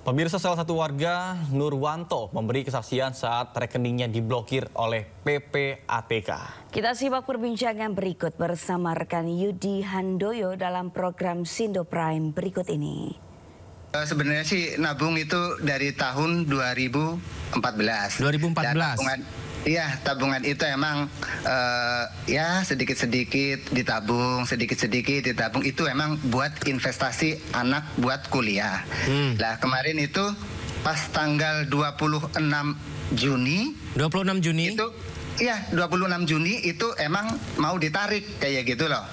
Pemirsa, salah satu warga Nurwanto memberi kesaksian saat rekeningnya diblokir oleh PPATK. Kita simak perbincangan berikut bersama rekan Yudi Handoyo dalam program Sindo Prime berikut ini. Sebenarnya sih nabung itu dari tahun 2014. 2014? Iya, tabungan itu emang ya sedikit-sedikit ditabung, sedikit-sedikit ditabung. Itu emang buat investasi anak buat kuliah. Lah kemarin itu pas tanggal 26 Juni. 26 Juni? Itu, iya 26 Juni itu emang mau ditarik kayak gitu loh.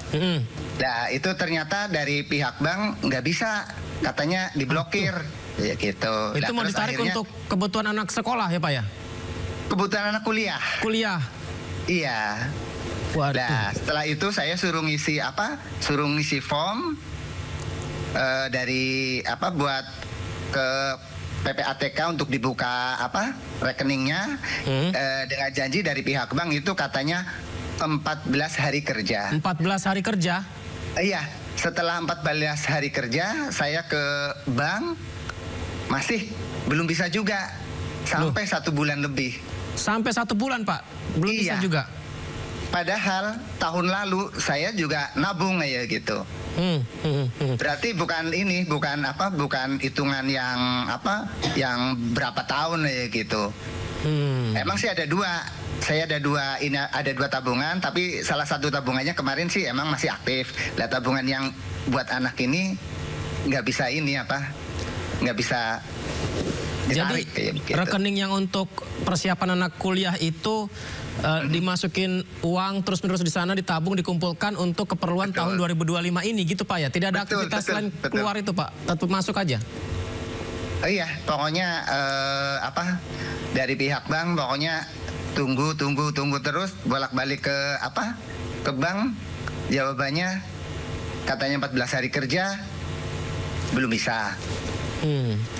Nah itu ternyata dari pihak bank nggak bisa, katanya diblokir. Ya gitu. Itu mau ditarik akhirnya, untuk kebutuhan anak sekolah ya Pak ya? Kebutuhan anak kuliah. Kuliah? Iya. Waduh. Nah, setelah itu saya suruh ngisi Suruh ngisi form dari buat ke PPATK untuk dibuka rekeningnya dengan janji dari pihak bank itu katanya 14 hari kerja. 14 hari kerja? Iya. Setelah 14 hari kerja saya ke bank masih belum bisa juga sampai 1 bulan lebih. Sampai 1 bulan Pak, belum bisa juga. Padahal tahun lalu saya juga nabung ya gitu. Berarti bukan hitungan yang berapa tahun ya gitu. Emang sih ada dua. Saya ada dua tabungan, tapi salah satu tabungannya kemarin sih emang masih aktif. Lah tabungan yang buat anak ini nggak bisa nggak bisa. Jadi rekening yang untuk persiapan anak kuliah itu dimasukin uang terus-menerus di sana, ditabung, dikumpulkan untuk keperluan tahun 2025 ini gitu Pak ya? Tidak ada aktivitas lain keluar itu Pak? Tetap masuk aja? Iya, pokoknya dari pihak bank pokoknya tunggu terus bolak-balik ke bank. Jawabannya katanya 14 hari kerja belum bisa.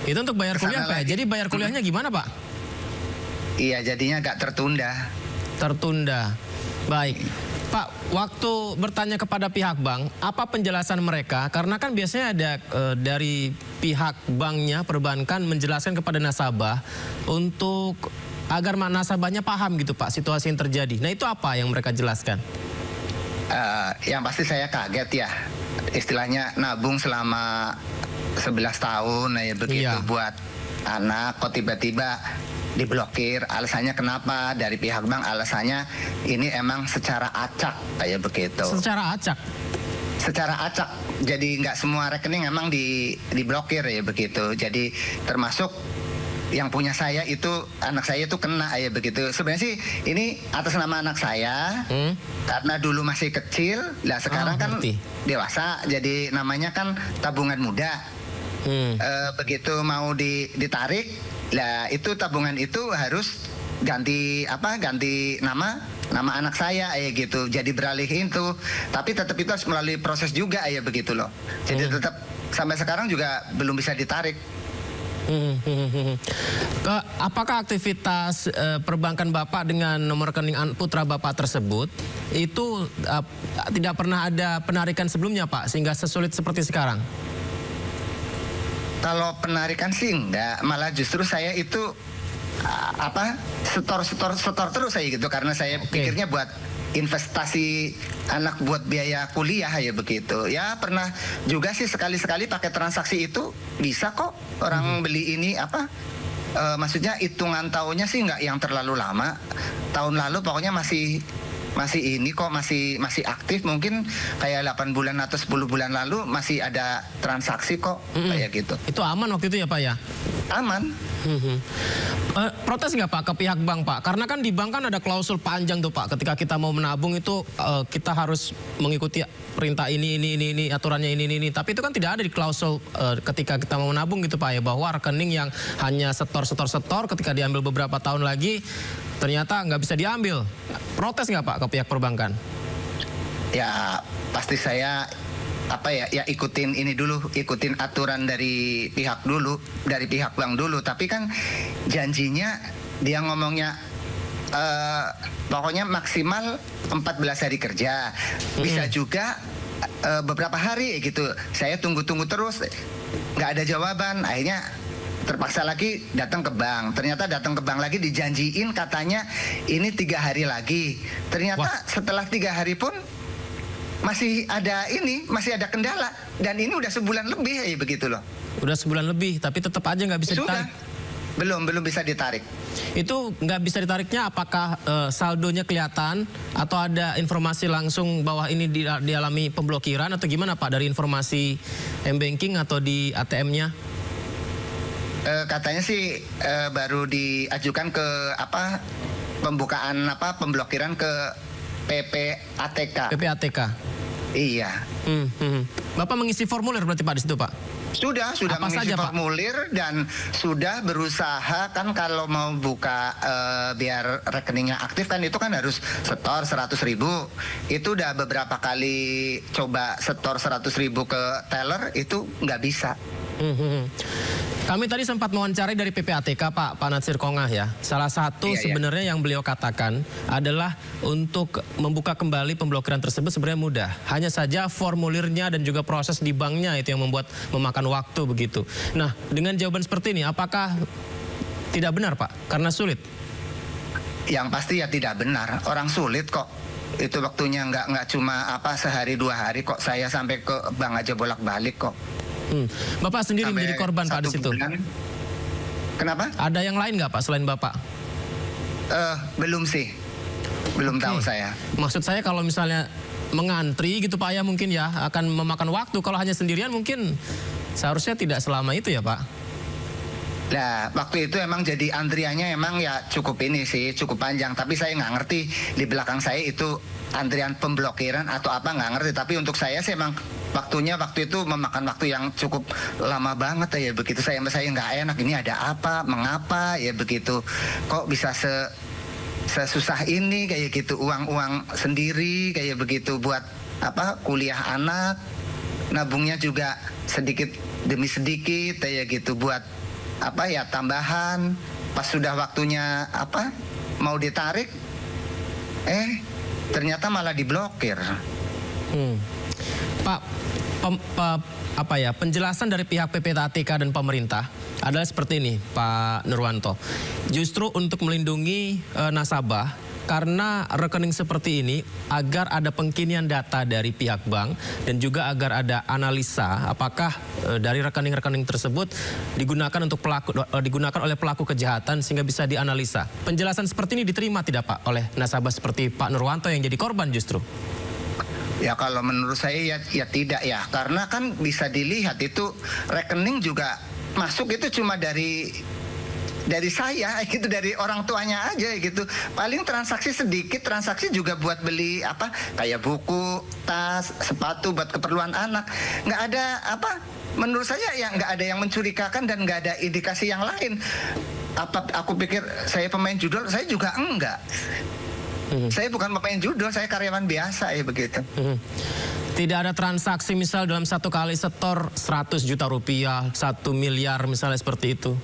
Itu untuk bayar kuliah Pak ya? Jadi bayar kuliahnya gimana Pak? Iya, jadinya agak tertunda. Tertunda. Baik. Pak, waktu bertanya kepada pihak bank, apa penjelasan mereka? Karena kan biasanya ada dari pihak banknya, perbankan menjelaskan kepada nasabah untuk agar nasabahnya paham gitu Pak, situasi yang terjadi. Nah itu apa yang mereka jelaskan? Yang pasti saya kaget ya. Istilahnya nabung selama 11 tahun ya begitu buat anak, kok tiba-tiba diblokir. Alasannya kenapa? Dari pihak bank alasannya ini emang secara acak kayak begitu. Secara acak? Secara acak. Jadi nggak semua rekening emang diblokir ya begitu. Jadi termasuk yang punya saya itu, anak saya itu kena ya begitu. Sebenarnya sih ini atas nama anak saya karena dulu masih kecil. Lah sekarang kan dewasa, jadi namanya kan tabungan muda. Begitu mau ditarik, lah itu tabungan itu harus ganti nama anak saya ya gitu. Jadi beralih itu, tapi tetap itu harus melalui proses juga ya begitu loh. Jadi tetap sampai sekarang juga belum bisa ditarik. Apakah aktivitas perbankan Bapak dengan nomor rekening putra Bapak tersebut itu tidak pernah ada penarikan sebelumnya Pak sehingga sesulit seperti sekarang? Kalau penarikan sih enggak, malah justru saya itu setor terus saya gitu, karena saya pikirnya buat investasi anak buat biaya kuliah ya begitu. Ya pernah juga sih sekali-sekali pakai transaksi itu bisa kok orang beli ini maksudnya hitungan tahunnya sih nggak yang terlalu lama. Tahun lalu pokoknya masih ini kok masih aktif, mungkin kayak 8 bulan atau 10 bulan lalu masih ada transaksi kok kayak gitu. Itu aman waktu itu ya Pak ya? Aman. Protes nggak Pak ke pihak bank Pak? Karena kan di bank kan ada klausul panjang tuh Pak. Ketika kita mau menabung itu kita harus mengikuti perintah ini, aturannya ini. Tapi itu kan tidak ada di klausul ketika kita mau menabung gitu Pak ya, bahwa rekening yang hanya setor ketika diambil beberapa tahun lagi ternyata nggak bisa diambil. Protes nggak Pak ke pihak perbankan? Ya pasti saya ikutin aturan dari pihak bank dulu. Tapi kan janjinya dia ngomongnya pokoknya maksimal 14 hari kerja. Bisa juga beberapa hari gitu. Saya tunggu terus nggak ada jawaban. Akhirnya terpaksa lagi datang ke bank. Ternyata datang ke bank lagi dijanjiin katanya ini 3 hari lagi. Ternyata setelah 3 hari pun masih ada kendala, dan ini udah sebulan lebih ya begitu loh. Udah sebulan lebih, tapi tetap aja nggak bisa ditarik. Belum bisa ditarik. Itu nggak bisa ditariknya, apakah saldonya kelihatan atau ada informasi langsung bahwa ini dialami pemblokiran atau gimana Pak, dari informasi M-Banking atau di ATM-nya? Katanya sih baru diajukan ke pemblokiran ke PPATK. PPATK. Iya. Bapak mengisi formulir berarti Pak di situ Pak? Sudah apa mengisi saja, formulir dan sudah berusaha kan kalau mau buka biar rekeningnya aktif kan itu kan harus setor 100.000. Itu udah beberapa kali coba setor 100.000 ke teller, itu nggak bisa. Kami tadi sempat mewawancari dari PPATK Pak Natsir Kongah ya. Salah satu sebenarnya yang beliau katakan adalah untuk membuka kembali pemblokiran tersebut sebenarnya mudah. Hanya saja formulirnya dan juga proses di banknya itu yang memakan waktu begitu. Nah, dengan jawaban seperti ini apakah tidak benar Pak? Karena sulit? Yang pasti ya tidak benar. Orang sulit kok. Itu waktunya nggak cuma sehari 2 hari kok. Saya sampai ke bank aja bolak-balik kok. Bapak sendiri menjadi korban Pak di situ. Kenapa? Ada yang lain nggak Pak selain Bapak? Belum sih. Belum tahu saya. Maksud saya kalau misalnya mengantri gitu Pak ya mungkin ya akan memakan waktu. Kalau hanya sendirian mungkin seharusnya tidak selama itu ya Pak. Nah, waktu itu emang jadi antriannya emang ya cukup panjang. Tapi saya nggak ngerti di belakang saya itu antrian pemblokiran atau apa, nggak ngerti. Tapi untuk saya sih emang waktu itu memakan waktu yang cukup lama banget ya begitu. Saya nggak enak, ini ada apa, mengapa ya begitu. Kok bisa sesusah ini kayak gitu, uang sendiri kayak begitu buat kuliah anak, nabungnya juga sedikit demi sedikit kayak gitu buat tambahan. Pas sudah waktunya mau ditarik, ternyata malah diblokir. Pak, penjelasan dari pihak PPATK dan pemerintah adalah seperti ini, Pak Nurwanto. Justru untuk melindungi nasabah, karena rekening seperti ini agar ada pengkinian data dari pihak bank dan juga agar ada analisa apakah dari rekening-rekening tersebut digunakan oleh pelaku kejahatan sehingga bisa dianalisa. Penjelasan seperti ini diterima tidak Pak oleh nasabah seperti Pak Nurwanto yang jadi korban justru? Ya kalau menurut saya ya tidak ya, karena kan bisa dilihat itu rekening juga masuk itu cuma dari saya gitu, dari orang tuanya aja gitu. Paling transaksi sedikit, transaksi juga buat beli kayak buku, tas, sepatu buat keperluan anak. Nggak ada menurut saya ya nggak ada yang mencurigakan dan nggak ada indikasi yang lain. Aku pikir saya pemain judul, saya juga enggak. Saya bukan pemain judul, saya karyawan biasa ya begitu. Tidak ada transaksi misal dalam satu kali setor 100 juta rupiah, 1 miliar misalnya seperti itu?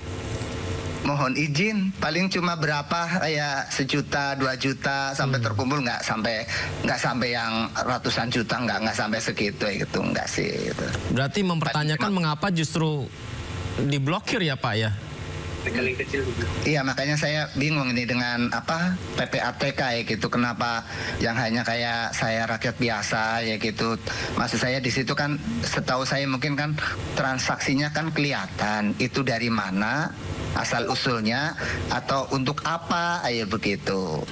Mohon izin, paling cuma berapa ya 1 juta, 2 juta sampai terkumpul, nggak sampai yang ratusan juta, nggak sampai segitu gitu, nggak sih. Gitu. Berarti mempertanyakan mengapa justru diblokir ya Pak ya? Iya, makanya saya bingung ini dengan PPATK ya gitu, kenapa yang hanya kayak saya rakyat biasa ya gitu. Maksud saya di situ kan setahu saya mungkin kan transaksinya kan kelihatan itu dari mana asal usulnya atau untuk apa ya begitu.